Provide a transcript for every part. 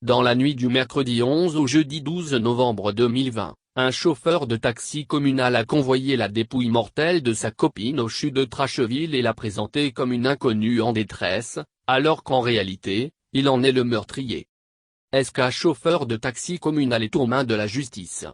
Dans la nuit du mercredi 11 au jeudi 12 novembre 2020, un chauffeur de taxi communal a convoyé la dépouille mortelle de sa copine au CHU de Tracheville et l'a présentée comme une inconnue en détresse, alors qu'en réalité, il en est le meurtrier. SK, chauffeur de taxi communal, est aux mains de la justice.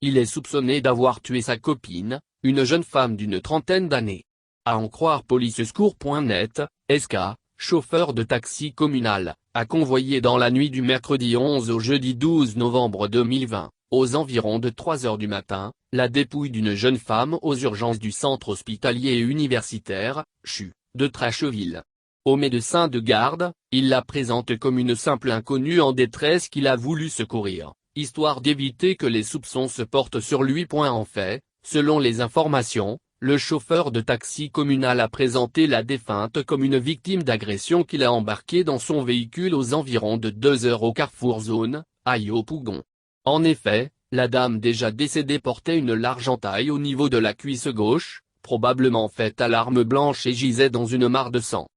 Il est soupçonné d'avoir tué sa copine, une jeune femme d'une trentaine d'années. À en croire policesecours.net, SK, chauffeur de taxi communal, a convoyé dans la nuit du mercredi 11 au jeudi 12 novembre 2020, aux environs de 3 heures du matin, la dépouille d'une jeune femme aux urgences du centre hospitalier et universitaire, CHU, de Tracheville. Au médecin de garde, il la présente comme une simple inconnue en détresse qu'il a voulu secourir, histoire d'éviter que les soupçons se portent sur lui. En fait, selon les informations, le chauffeur de taxi communal a présenté la défunte comme une victime d'agression qu'il a embarquée dans son véhicule aux environs de 2 heures au carrefour Zone, à Yopougon. En effet, la dame déjà décédée portait une large entaille au niveau de la cuisse gauche, probablement faite à l'arme blanche, et gisait dans une mare de sang.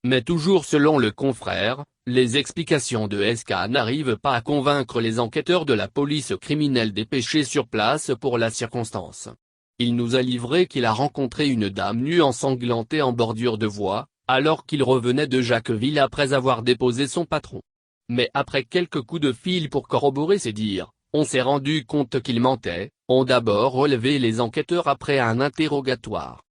Mais toujours selon le confrère, les explications de SK n'arrivent pas à convaincre les enquêteurs de la police criminelle dépêchés sur place pour la circonstance. Il nous a livré qu'il a rencontré une dame nue ensanglantée en bordure de voie, alors qu'il revenait de Jacqueville après avoir déposé son patron. Mais après quelques coups de fil pour corroborer ses dires, on s'est rendu compte qu'il mentait, ont d'abord relevé les enquêteurs après un interrogatoire.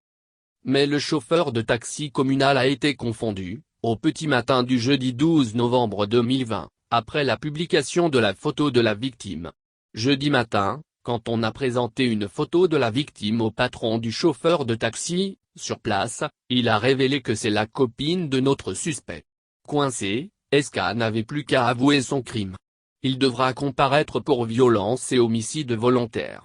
Mais le chauffeur de taxi communal a été confondu, au petit matin du jeudi 12 novembre 2020, après la publication de la photo de la victime. Jeudi matin, quand on a présenté une photo de la victime au patron du chauffeur de taxi, sur place, il a révélé que c'est la copine de notre suspect. Coincé, SK n'avait plus qu'à avouer son crime. Il devra comparaître pour violence et homicide volontaire.